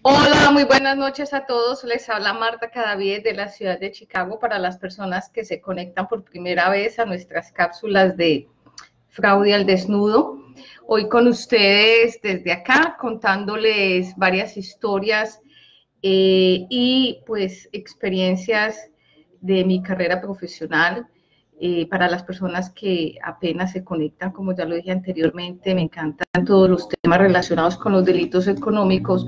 Hola, muy buenas noches a todos. Les habla Marta Cadavid de la ciudad de Chicago para las personas que se conectan por primera vez a nuestras cápsulas de Fraude al Desnudo. Hoy con ustedes desde acá contándoles varias historias y pues experiencias de mi carrera profesional. Para las personas que apenas se conectan, como ya lo dije anteriormente, me encantan todos los temas relacionados con los delitos económicos,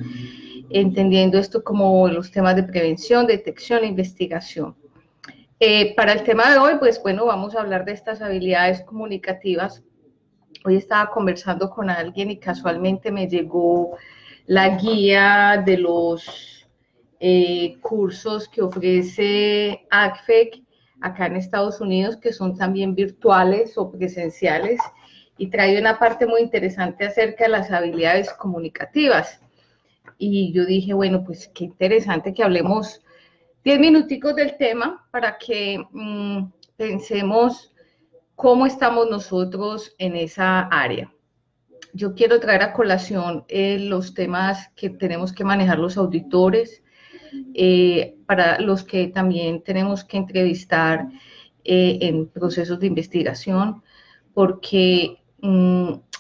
entendiendo esto como los temas de prevención, detección e investigación. Para el tema de hoy, pues bueno, vamos a hablar de estas habilidades comunicativas. Hoy estaba conversando con alguien y casualmente me llegó la guía de los cursos que ofrece ACFEC acá en Estados Unidos, que son también virtuales o presenciales, y trae una parte muy interesante acerca de las habilidades comunicativas. Y yo dije, bueno, pues qué interesante que hablemos 10 minuticos del tema para que pensemos cómo estamos nosotros en esa área. Yo quiero traer a colación los temas que tenemos que manejar los auditores, para los que también tenemos que entrevistar en procesos de investigación, porque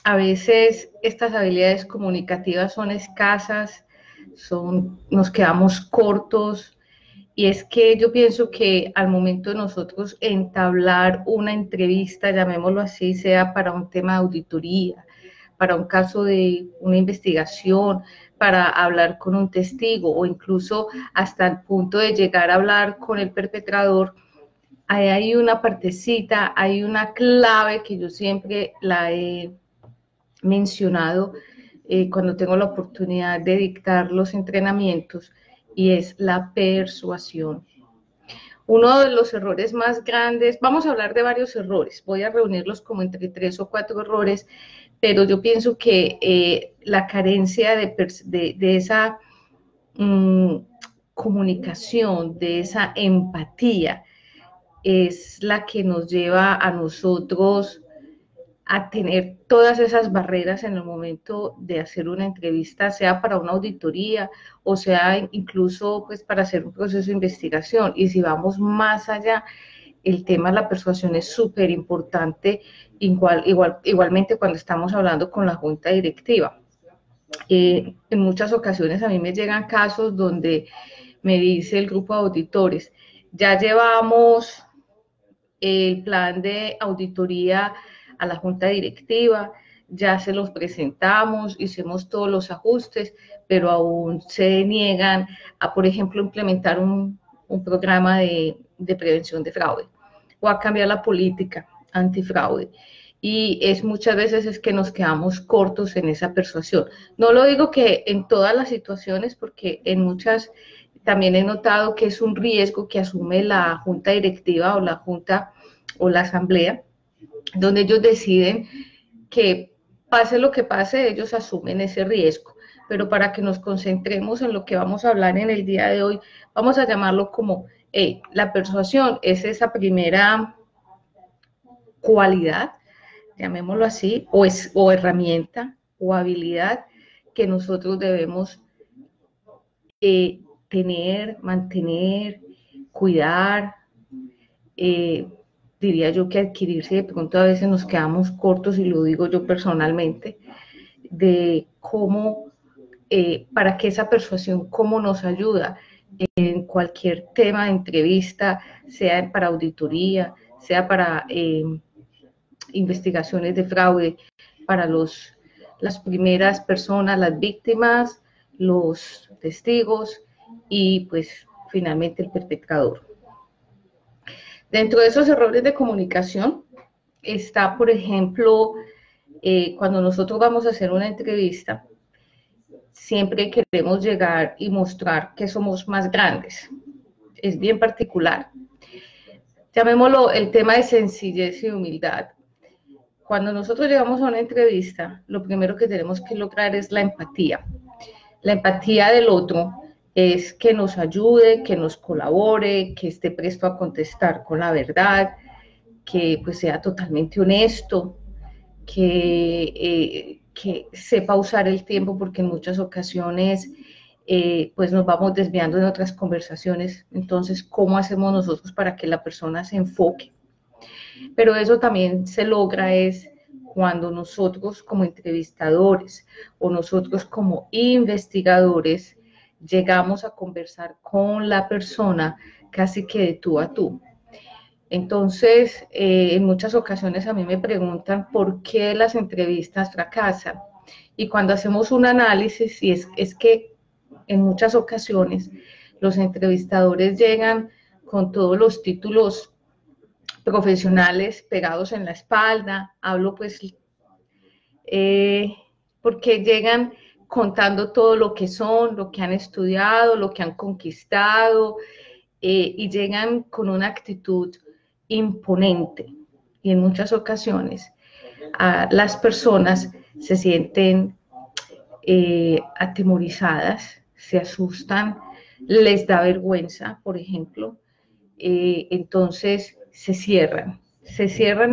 a veces estas habilidades comunicativas son escasas, nos quedamos cortos, y es que yo pienso que al momento de nosotros entablar una entrevista, llamémoslo así, sea para un tema de auditoría, para un caso de una investigación, para hablar con un testigo o incluso hasta el punto de llegar a hablar con el perpetrador, ahí hay una partecita, hay una clave que yo siempre la he mencionado cuando tengo la oportunidad de dictar los entrenamientos, y es la persuasión. Uno de los errores más grandes, vamos a hablar de varios errores, voy a reunirlos como entre 3 o 4 errores, pero yo pienso que la carencia de esa mmm, comunicación, de esa empatía, es la que nos lleva a nosotros a tener todas esas barreras en el momento de hacer una entrevista, sea para una auditoría o sea incluso pues para hacer un proceso de investigación. Y si vamos más allá, el tema de la persuasión es súper importante, igualmente cuando estamos hablando con la junta directiva. En muchas ocasiones a mí me llegan casos donde me dice el grupo de auditores, ya llevamos el plan de auditoría a la junta directiva, ya se los presentamos, hicimos todos los ajustes, pero aún se niegan a, por ejemplo, implementar un programa de prevención de fraude o a cambiar la política antifraude. Y es muchas veces es que nos quedamos cortos en esa persuasión. No lo digo que en todas las situaciones, porque en muchas también he notado que es un riesgo que asume la junta directiva o la junta o la asamblea, donde ellos deciden que pase lo que pase, ellos asumen ese riesgo. Pero para que nos concentremos en lo que vamos a hablar en el día de hoy, vamos a llamarlo como, la persuasión es esa primera cualidad, llamémoslo así, o herramienta o habilidad que nosotros debemos tener, mantener, cuidar, eh, diría yo que adquirirse. De pronto a veces nos quedamos cortos, y lo digo yo personalmente, de cómo, para que esa persuasión, cómo nos ayuda en cualquier tema de entrevista, sea para auditoría, sea para investigaciones de fraude, para las primeras personas, las víctimas, los testigos y pues finalmente el perpetrador. Dentro de esos errores de comunicación está, por ejemplo, cuando nosotros vamos a hacer una entrevista, siempre queremos llegar y mostrar que somos más grandes. Es bien particular. Llamémoslo el tema de sencillez y humildad. Cuando nosotros llegamos a una entrevista, lo primero que tenemos que lograr es la empatía. La empatía del otro es que nos ayude, que nos colabore, que esté presto a contestar con la verdad, que pues sea totalmente honesto, que que sepa usar el tiempo, porque en muchas ocasiones pues nos vamos desviando en otras conversaciones. Entonces, ¿cómo hacemos nosotros para que la persona se enfoque? Pero eso también se logra es cuando nosotros como entrevistadores o nosotros como investigadores llegamos a conversar con la persona casi que de tú a tú. Entonces, en muchas ocasiones a mí me preguntan por qué las entrevistas fracasan. Y cuando hacemos un análisis, y es que en muchas ocasiones los entrevistadores llegan con todos los títulos profesionales pegados en la espalda, hablo pues porque llegan contando todo lo que son, lo que han estudiado, lo que han conquistado, y llegan con una actitud imponente. Y en muchas ocasiones las personas se sienten atemorizadas, se asustan, les da vergüenza, por ejemplo, entonces se cierran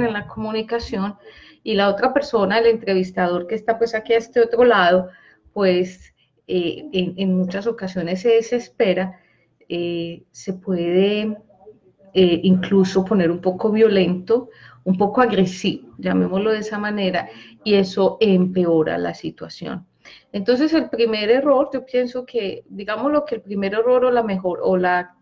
en la comunicación, y la otra persona, el entrevistador que está pues aquí a este otro lado, pues en muchas ocasiones se desespera, se puede incluso poner un poco violento, un poco agresivo, llamémoslo de esa manera, y eso empeora la situación. Entonces el primer error, yo pienso que, digámoslo que el primer error o la mejor, o la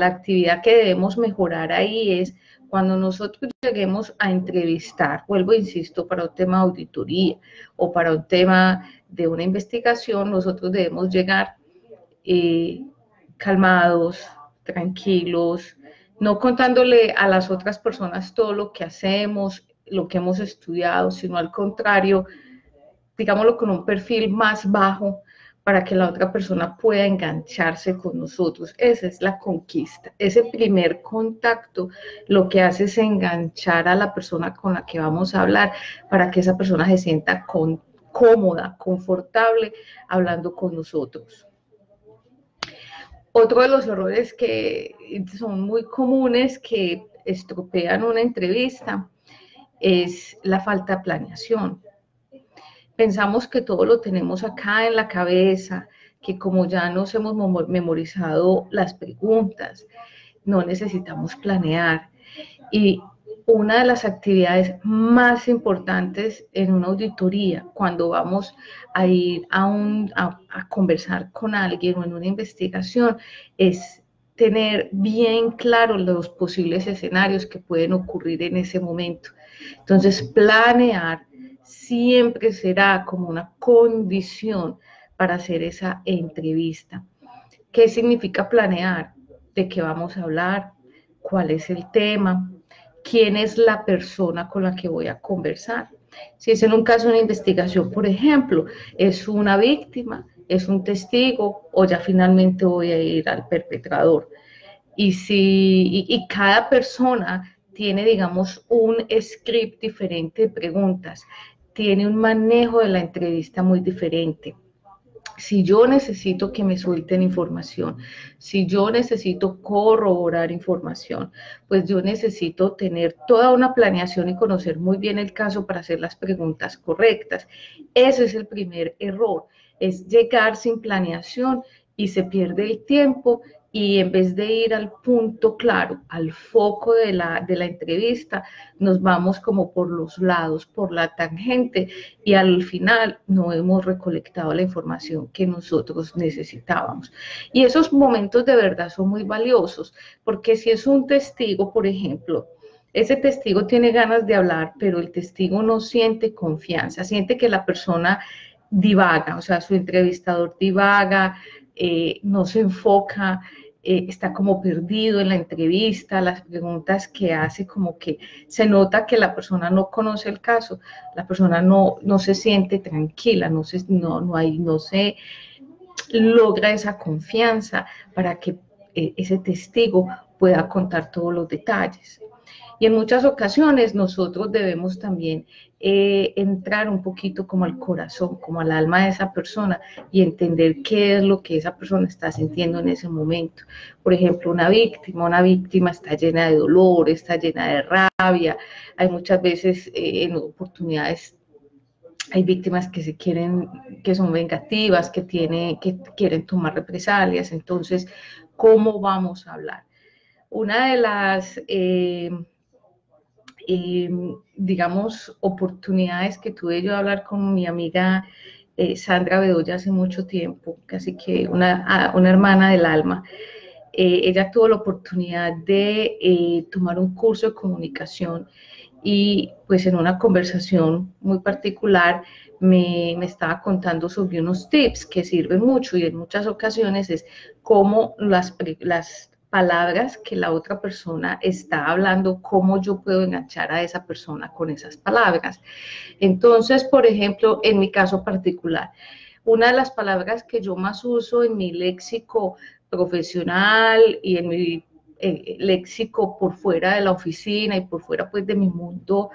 actividad que debemos mejorar ahí es cuando nosotros lleguemos a entrevistar, vuelvo, insisto, para un tema de auditoría o para un tema de una investigación, nosotros debemos llegar calmados, tranquilos, no contándole a las otras personas todo lo que hacemos, lo que hemos estudiado, sino al contrario, digámoslo, con un perfil más bajo, para que la otra persona pueda engancharse con nosotros. Esa es la conquista. Ese primer contacto lo que hace es enganchar a la persona con la que vamos a hablar, para que esa persona se sienta cómoda, confortable hablando con nosotros. Otro de los errores que son muy comunes, que estropean una entrevista, es la falta de planeación. Pensamos que todo lo tenemos acá en la cabeza, que como ya nos hemos memorizado las preguntas, no necesitamos planear. Y una de las actividades más importantes en una auditoría, cuando vamos a ir a conversar con alguien o en una investigación, es tener bien claro los posibles escenarios que pueden ocurrir en ese momento. Entonces, planear siempre será como una condición para hacer esa entrevista. ¿Qué significa planear? ¿De qué vamos a hablar? ¿Cuál es el tema? ¿Quién es la persona con la que voy a conversar? Si es en un caso de una investigación, por ejemplo, ¿es una víctima, es un testigo o ya finalmente voy a ir al perpetrador? Y cada persona tiene, digamos, un script diferente de preguntas, tiene un manejo de la entrevista muy diferente. Si yo necesito que me suelten información, si yo necesito corroborar información, pues yo necesito tener toda una planeación y conocer muy bien el caso para hacer las preguntas correctas. Ese es el primer error, es llegar sin planeación y se pierde el tiempo, y en vez de ir al punto claro, al foco de la entrevista, nos vamos como por los lados, por la tangente, y al final no hemos recolectado la información que nosotros necesitábamos. Y esos momentos de verdad son muy valiosos, porque si es un testigo, por ejemplo, ese testigo tiene ganas de hablar, pero el testigo no siente confianza, siente que la persona divaga, o sea, su entrevistador divaga, no se enfoca, está como perdido en la entrevista, las preguntas que hace, como que se nota que la persona no conoce el caso, la persona no se siente tranquila, no se logra esa confianza para que ese testigo pueda contar todos los detalles. Y en muchas ocasiones nosotros debemos también entrar un poquito como al corazón, como al alma de esa persona, y entender qué es lo que esa persona está sintiendo en ese momento. Por ejemplo, una víctima está llena de dolor, está llena de rabia. Hay muchas veces en oportunidades hay víctimas que que son vengativas, que quieren tomar represalias. Entonces, ¿cómo vamos a hablar? Una de las, digamos, oportunidades que tuve yo de hablar con mi amiga Sandra Bedoya hace mucho tiempo, casi que una hermana del alma. Ella tuvo la oportunidad de tomar un curso de comunicación y pues en una conversación muy particular me estaba contando sobre unos tips que sirven mucho y en muchas ocasiones es cómo las palabras que la otra persona está hablando, cómo yo puedo enganchar a esa persona con esas palabras. Entonces, por ejemplo, en mi caso particular, una de las palabras que yo más uso en mi léxico profesional y en mi léxico por fuera de la oficina y por fuera pues de mi mundo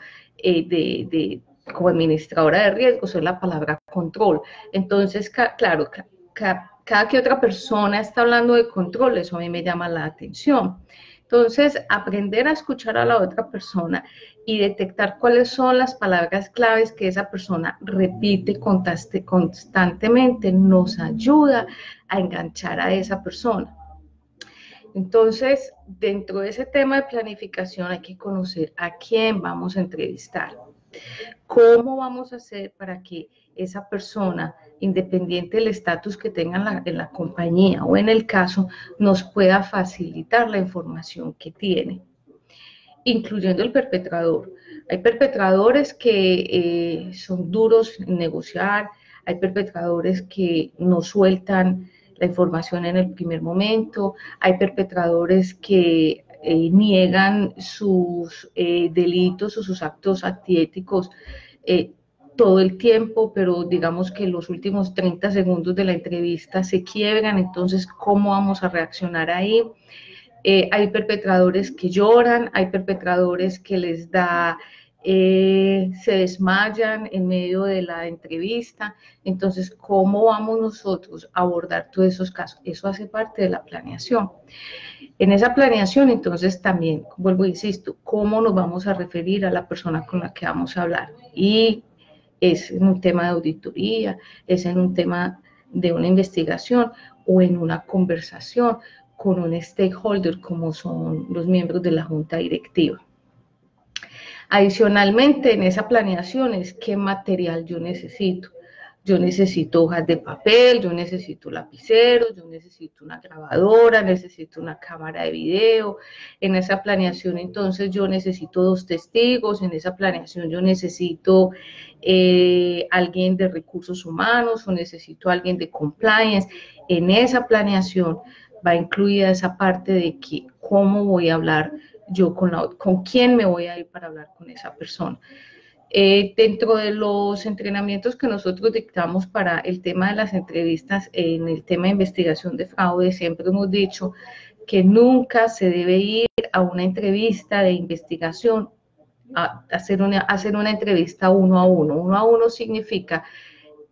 como administradora de riesgos es la palabra control. Entonces, claro, cada que otra persona está hablando de control, eso a mí me llama la atención. Entonces, aprender a escuchar a la otra persona y detectar cuáles son las palabras claves que esa persona repite constantemente nos ayuda a enganchar a esa persona. Entonces, dentro de ese tema de planificación hay que conocer a quién vamos a entrevistar. ¿Cómo vamos a hacer para que esa persona, independiente del estatus que tenga en la compañía o en el caso, nos pueda facilitar la información que tiene? Incluyendo el perpetrador. Hay perpetradores que son duros en negociar, hay perpetradores que no sueltan la información en el primer momento, hay perpetradores que niegan sus delitos o sus actos antiéticos todo el tiempo, pero digamos que los últimos 30 segundos de la entrevista se quiebran, entonces, ¿cómo vamos a reaccionar ahí? Hay perpetradores que lloran, hay perpetradores que les da, se desmayan en medio de la entrevista. Entonces, ¿cómo vamos nosotros a abordar todos esos casos? Eso hace parte de la planeación. En esa planeación, entonces, también, vuelvo e insisto, ¿cómo nos vamos a referir a la persona con la que vamos a hablar? Y es en un tema de auditoría, es en un tema de una investigación o en una conversación con un stakeholder como son los miembros de la junta directiva. Adicionalmente, en esa planeación es qué material yo necesito. Yo necesito hojas de papel, yo necesito lapiceros, yo necesito una grabadora, necesito una cámara de video. En esa planeación, entonces, yo necesito 2 testigos. En esa planeación, yo necesito alguien de recursos humanos o necesito alguien de compliance. En esa planeación va incluida esa parte de que cómo voy a hablar yo con quién me voy a ir para hablar con esa persona. Dentro de los entrenamientos que nosotros dictamos para el tema de las entrevistas, en el tema de investigación de fraude, siempre hemos dicho que nunca se debe ir a una entrevista de investigación a hacer una entrevista uno a uno. Uno a uno significa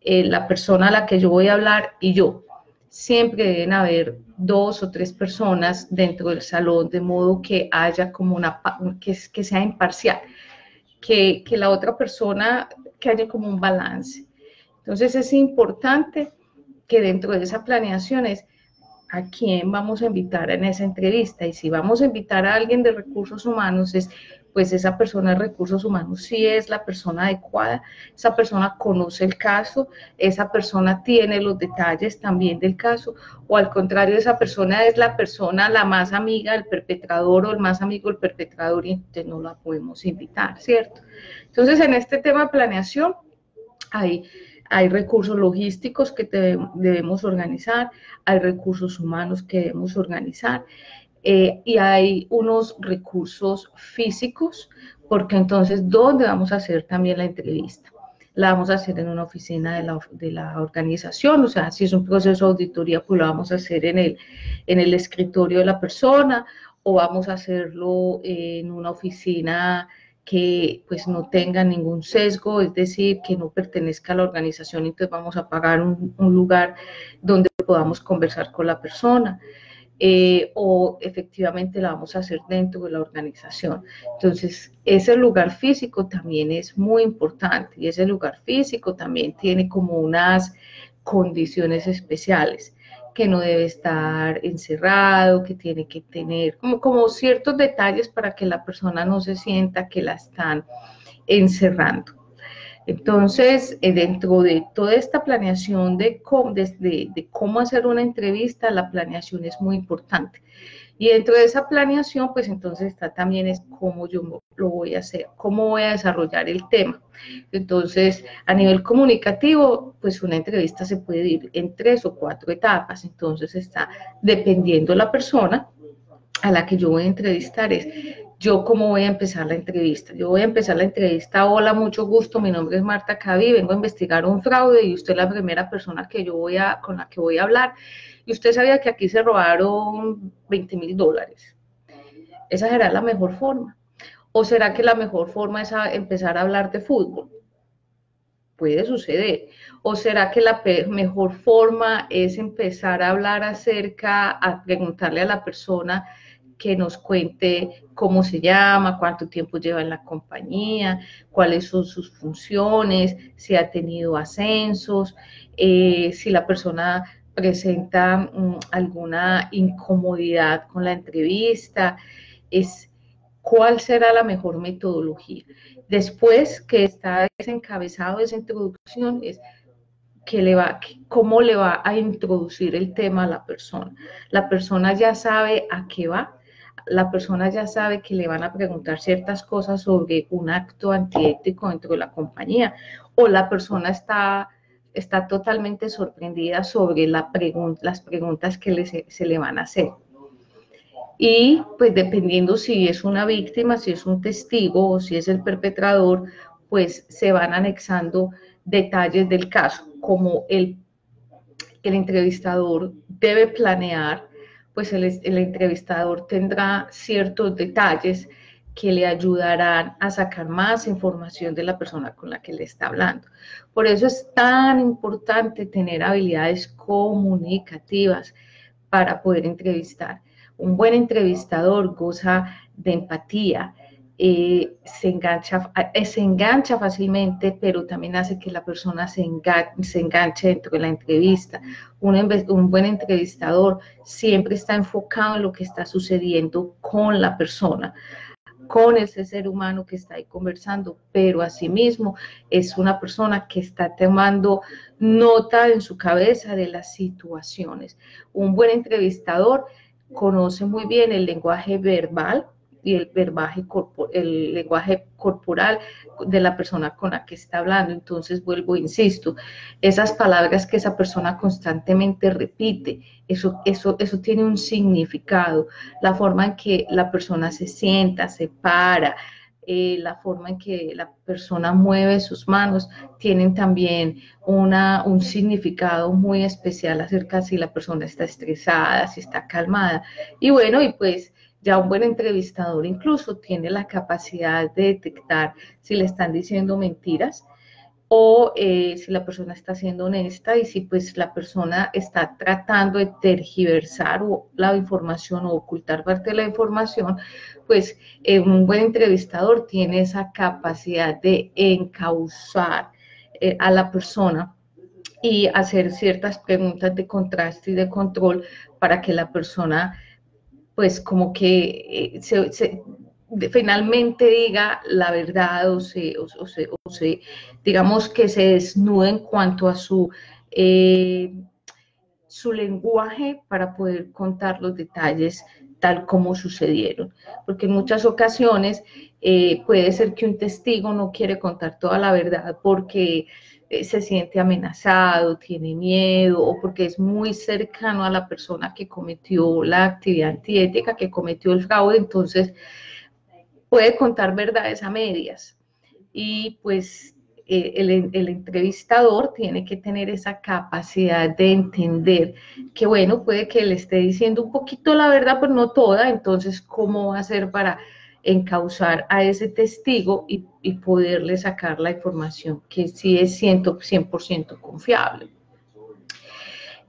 la persona a la que yo voy a hablar y yo. Siempre deben haber 2 o 3 personas dentro del salón, de modo que haya como que sea imparcial. Que la otra persona, que haya como un balance. Entonces es importante que dentro de esa planeación es a quién vamos a invitar en esa entrevista, y si vamos a invitar a alguien de recursos humanos, pues esa persona de recursos humanos sí es la persona adecuada, esa persona conoce el caso, esa persona tiene los detalles también del caso, o al contrario, esa persona es la persona la más amiga del perpetrador o el más amigo del perpetrador y entonces no la podemos invitar, ¿cierto? Entonces, en este tema de planeación hay recursos logísticos que debemos organizar, hay recursos humanos que debemos organizar, y hay unos recursos físicos, porque entonces, ¿dónde vamos a hacer también la entrevista? La vamos a hacer en una oficina de la organización, o sea, si es un proceso de auditoría, pues lo vamos a hacer en el escritorio de la persona, o vamos a hacerlo en una oficina que pues no tenga ningún sesgo, es decir, que no pertenezca a la organización, entonces vamos a pagar un lugar donde podamos conversar con la persona. o efectivamente la vamos a hacer dentro de la organización. Entonces, ese lugar físico también es muy importante y ese lugar físico también tiene como unas condiciones especiales, que no debe estar encerrado, que tiene que tener como ciertos detalles para que la persona no se sienta que la están encerrando. Entonces, dentro de toda esta planeación de cómo hacer una entrevista, la planeación es muy importante. Y dentro de esa planeación, pues entonces está también es cómo yo lo voy a hacer, cómo voy a desarrollar el tema. Entonces, a nivel comunicativo, pues una entrevista se puede dividir en 3 o 4 etapas. Entonces, está dependiendo la persona a la que yo voy a entrevistar, es yo cómo voy a empezar la entrevista. Yo voy a empezar la entrevista: hola, mucho gusto, mi nombre es Marta Cabi, vengo a investigar un fraude y usted es la primera persona con la que voy a hablar. Y usted sabía que aquí se robaron $20,000. ¿Esa será la mejor forma? ¿O será que la mejor forma es empezar a hablar de fútbol? Puede suceder. ¿O será que la mejor forma es empezar a hablar a preguntarle a la persona que nos cuente cómo se llama, cuánto tiempo lleva en la compañía, cuáles son sus funciones, si ha tenido ascensos, si la persona presenta alguna incomodidad con la entrevista? ¿Cuál será la mejor metodología? Después que está desencabezado esa introducción, es cómo le va a introducir el tema a la persona. La persona ya sabe a qué va, la persona ya sabe que le van a preguntar ciertas cosas sobre un acto antiético dentro de la compañía, o la persona está totalmente sorprendida sobre las preguntas que se le van a hacer. Y pues dependiendo si es una víctima, si es un testigo o si es el perpetrador, pues se van anexando detalles del caso, como el entrevistador debe planear, pues el entrevistador tendrá ciertos detalles que le ayudarán a sacar más información de la persona con la que le está hablando. Por eso es tan importante tener habilidades comunicativas para poder entrevistar. Un buen entrevistador goza de empatía, se engancha fácilmente, pero también hace que la persona se enganche dentro de la entrevista. Un buen entrevistador siempre está enfocado en lo que está sucediendo con la persona, con ese ser humano que está ahí conversando, pero asimismo es una persona que está tomando nota en su cabeza de las situaciones. Un buen entrevistador conoce muy bien el lenguaje verbal y el lenguaje corporal de la persona con la que está hablando. Entonces, vuelvo, insisto, esas palabras que esa persona constantemente repite, eso tiene un significado. La forma en que la persona se sienta, se para, la forma en que la persona mueve sus manos, tienen también un significado muy especial acerca de si la persona está estresada, si está calmada. Y bueno, y pues ya un buen entrevistador incluso tiene la capacidad de detectar si le están diciendo mentiras o si la persona está siendo honesta, y si pues la persona está tratando de tergiversar la información o ocultar parte de la información, pues un buen entrevistador tiene esa capacidad de encauzar a la persona y hacer ciertas preguntas de contraste y de control para que la persona pues como que finalmente diga la verdad digamos que se desnude en cuanto a su lenguaje para poder contar los detalles tal como sucedieron, porque en muchas ocasiones puede ser que un testigo no quiere contar toda la verdad porque se siente amenazado, tiene miedo, o porque es muy cercano a la persona que cometió la actividad antiética, que cometió el fraude. Entonces puede contar verdades a medias, y pues el entrevistador tiene que tener esa capacidad de entender que, bueno, puede que le esté diciendo un poquito la verdad, pero no toda. Entonces, ¿cómo va a hacer para encauzar a ese testigo y poderle sacar la información que sí es 100% confiable?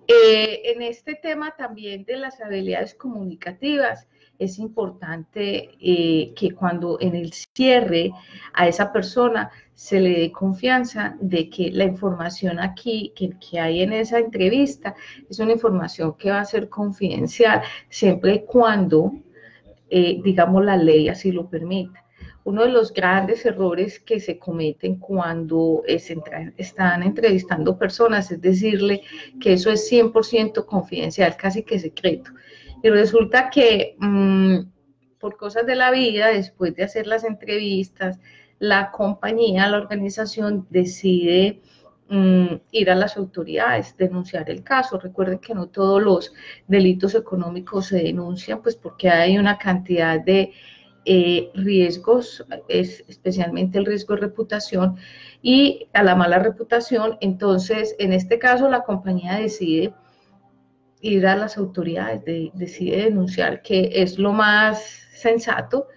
En este tema también de las habilidades comunicativas, es importante que cuando en el cierre a esa persona se le dé confianza de que la información aquí que hay en esa entrevista es una información que va a ser confidencial, siempre y cuando, digamos, la ley así lo permita. Uno de los grandes errores que se cometen cuando están entrevistando personas es decirle que eso es 100% confidencial, casi que secreto. Y resulta que por cosas de la vida, después de hacer las entrevistas, la compañía, la organización decide ir a las autoridades, denunciar el caso. Recuerden que no todos los delitos económicos se denuncian, pues porque hay una cantidad de riesgos, especialmente el riesgo de reputación y a la mala reputación. Entonces, en este caso, la compañía decide ir a las autoridades, decide denunciar, que es lo más sensato,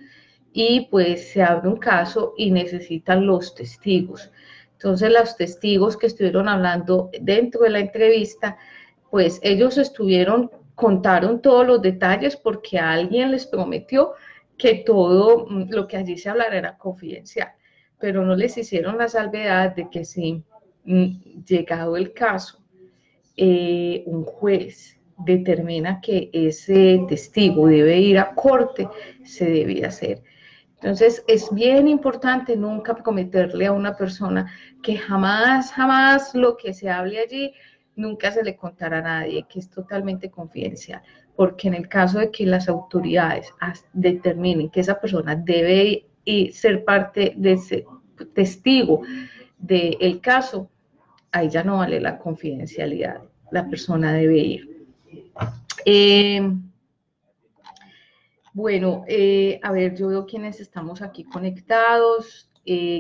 y pues se abre un caso y necesitan los testigos. Entonces, los testigos que estuvieron hablando dentro de la entrevista, pues ellos contaron todos los detalles porque alguien les prometió que todo lo que allí se hablara era confidencial, pero no les hicieron la salvedad de que si llegado el caso, un juez determina que ese testigo debe ir a corte, se debe hacer. Entonces, es bien importante nunca prometerle a una persona que jamás, jamás lo que se hable allí, nunca se le contará a nadie, que es totalmente confidencial, porque en el caso de que las autoridades determinen que esa persona debe ser parte de ese testigo del caso, ahí ya no vale la confidencialidad, la persona debe ir. Bueno, a ver, yo veo quiénes estamos aquí conectados.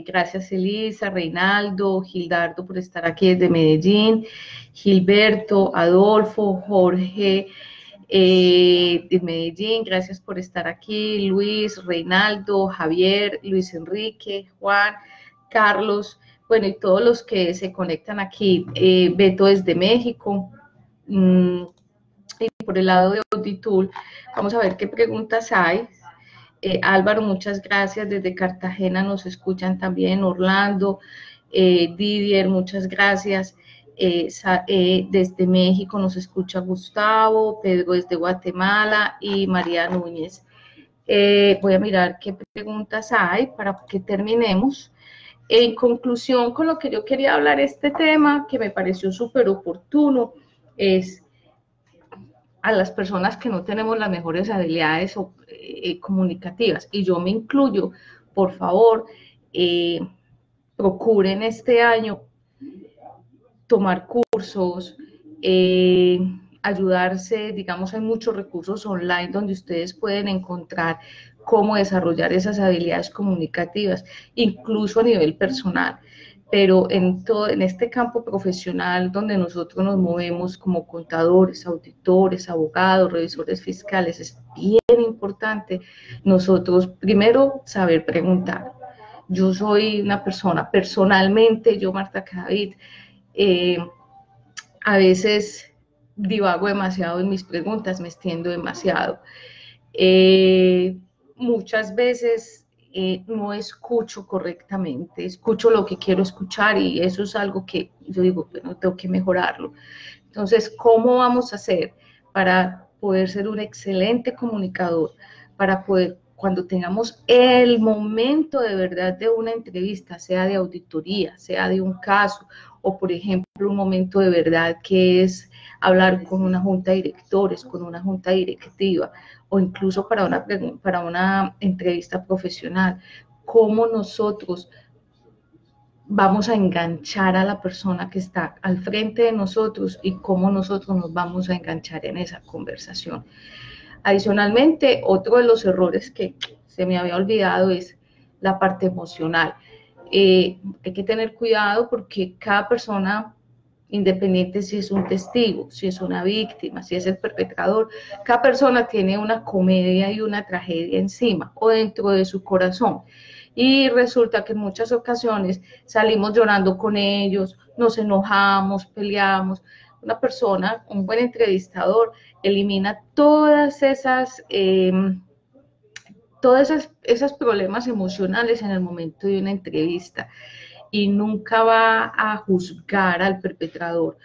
Gracias, Elisa, Reinaldo, Gildardo por estar aquí desde Medellín, Gilberto, Adolfo, Jorge de Medellín, gracias por estar aquí, Luis, Reinaldo, Javier, Luis Enrique, Juan, Carlos, bueno, y todos los que se conectan aquí, Beto desde México. Y por el lado de Auditool, vamos a ver qué preguntas hay. Álvaro, muchas gracias, desde Cartagena nos escuchan también, Orlando, Didier, muchas gracias. Desde México nos escucha Gustavo, Pedro desde Guatemala y María Núñez. Voy a mirar qué preguntas hay para que terminemos. En conclusión, con lo que yo quería hablar este tema, que me pareció súper oportuno, es a las personas que no tenemos las mejores habilidades comunicativas, y yo me incluyo, por favor, procuren este año tomar cursos, ayudarse, digamos, hay muchos recursos online donde ustedes pueden encontrar cómo desarrollar esas habilidades comunicativas, incluso a nivel personal. Pero en este campo profesional donde nosotros nos movemos como contadores, auditores, abogados, revisores fiscales, es bien importante nosotros primero saber preguntar. Yo soy una persona, personalmente, yo, Marta Cadavid, a veces divago demasiado en mis preguntas, me extiendo demasiado. Muchas veces no escucho correctamente, escucho lo que quiero escuchar y eso es algo que yo digo, bueno, tengo que mejorarlo. Entonces, ¿cómo vamos a hacer para poder ser un excelente comunicador, para poder, cuando tengamos el momento de verdad de una entrevista, sea de auditoría, sea de un caso, o por ejemplo un momento de verdad que es hablar con una junta de directores, con una junta directiva, o incluso para una entrevista profesional, cómo nosotros vamos a enganchar a la persona que está al frente de nosotros y cómo nosotros nos vamos a enganchar en esa conversación. Adicionalmente, otro de los errores que se me había olvidado es la parte emocional. Hay que tener cuidado porque cada persona, independiente si es un testigo, si es una víctima, si es el perpetrador, cada persona tiene una comedia y una tragedia encima o dentro de su corazón. Y resulta que en muchas ocasiones salimos llorando con ellos, nos enojamos, peleamos, Una persona, un buen entrevistador, elimina todas esas... todos esos problemas emocionales en el momento de una entrevista y nunca va a juzgar al perpetrador.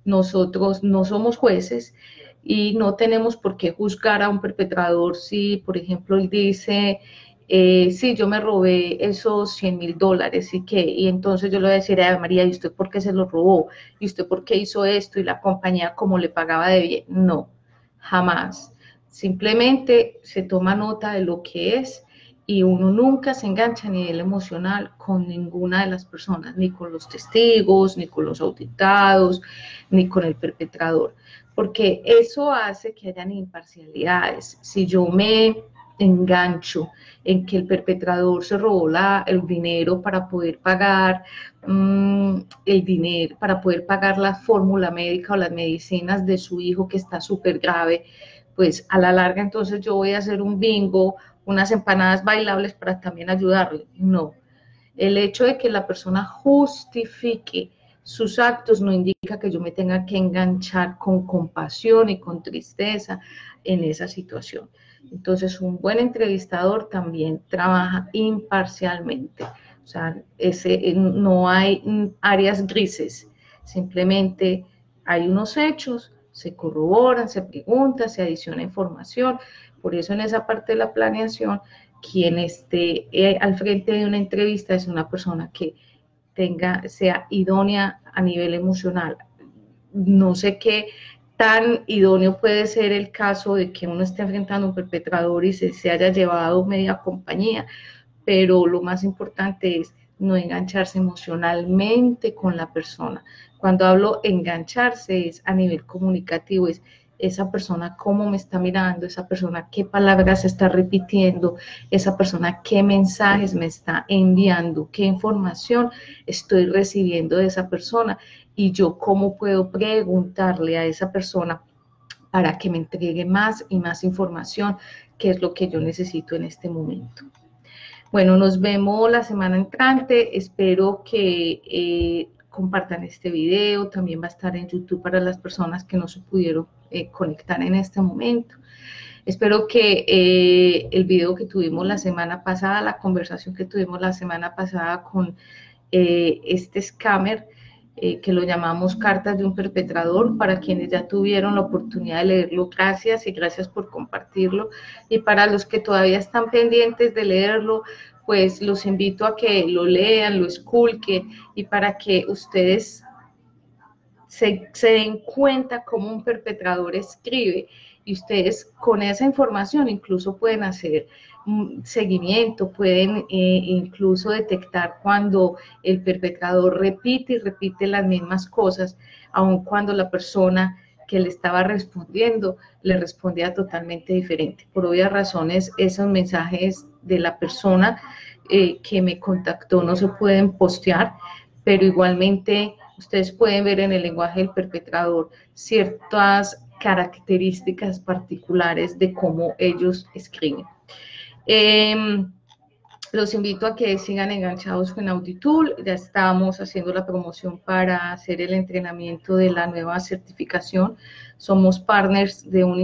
Nosotros no somos jueces y no tenemos por qué juzgar a un perpetrador si, por ejemplo, él dice, sí, yo me robé esos $100,000 y qué, y entonces yo le voy a decir a María, ¿y usted por qué se lo robó? ¿Y usted por qué hizo esto? Y la compañía cómo le pagaba de bien. No, jamás. Simplemente se toma nota de lo que es y uno nunca se engancha a nivel emocional con ninguna de las personas, ni con los testigos, ni con los auditados, ni con el perpetrador, porque eso hace que hayan imparcialidades. Si yo me engancho en que el perpetrador se robó el dinero para poder pagar el dinero, para poder pagar la fórmula médica o las medicinas de su hijo que está súper grave, pues a la larga entonces yo voy a hacer un bingo, unas empanadas bailables para también ayudarle. No, el hecho de que la persona justifique sus actos no indica que yo me tenga que enganchar con compasión y con tristeza en esa situación. Entonces, un buen entrevistador también trabaja imparcialmente. O sea, no hay áreas grises, simplemente hay unos hechos, se corroboran, se pregunta, se adiciona información. Por eso en esa parte de la planeación, quien esté al frente de una entrevista es una persona que sea idónea a nivel emocional. No sé qué tan idóneo puede ser el caso de que uno esté enfrentando a un perpetrador y se haya llevado media compañía, pero lo más importante es no engancharse emocionalmente con la persona. Cuando hablo engancharse es a nivel comunicativo, es esa persona cómo me está mirando, esa persona qué palabras está repitiendo, esa persona qué mensajes me está enviando, qué información estoy recibiendo de esa persona y yo cómo puedo preguntarle a esa persona para que me entregue más y más información, que es lo que yo necesito en este momento. Bueno, nos vemos la semana entrante. Espero que compartan este video. También va a estar en YouTube para las personas que no se pudieron conectar en este momento. Espero que el video que tuvimos la semana pasada, la conversación que tuvimos la semana pasada con este scammer, que lo llamamos Cartas de un Perpetrador, para quienes ya tuvieron la oportunidad de leerlo, gracias y gracias por compartirlo. Y para los que todavía están pendientes de leerlo, pues los invito a que lo lean, lo esculquen y para que ustedes se den cuenta cómo un perpetrador escribe y ustedes con esa información incluso pueden hacer seguimiento, pueden incluso detectar cuando el perpetrador repite y repite las mismas cosas, aun cuando la persona que le estaba respondiendo le respondía totalmente diferente. Por obvias razones, esos mensajes de la persona que me contactó no se pueden postear, pero igualmente ustedes pueden ver en el lenguaje del perpetrador ciertas características particulares de cómo ellos escriben. Los invito a que sigan enganchados con Auditool. Ya estamos haciendo la promoción para hacer el entrenamiento de la nueva certificación. Somos partners de un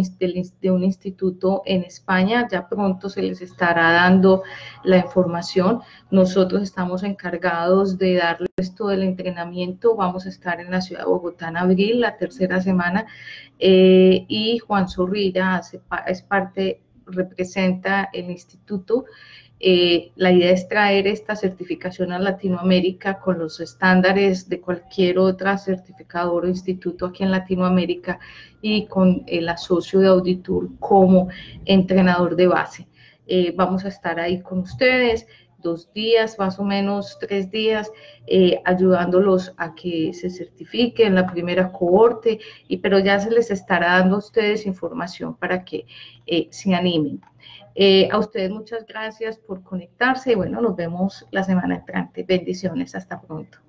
instituto en España. Ya pronto se les estará dando la información. Nosotros estamos encargados de darles todo el entrenamiento. Vamos a estar en la ciudad de Bogotá en abril, la tercera semana. Y Juan Zorrilla representa el instituto. La idea es traer esta certificación a Latinoamérica con los estándares de cualquier otra certificador o instituto aquí en Latinoamérica y con el asocio de Auditool como entrenador de base. Vamos a estar ahí con ustedes 2 días, más o menos 3 días, ayudándolos a que se certifiquen la primera cohorte, pero ya se les estará dando a ustedes información para que se animen. A ustedes muchas gracias por conectarse y bueno, nos vemos la semana entrante. Bendiciones, hasta pronto.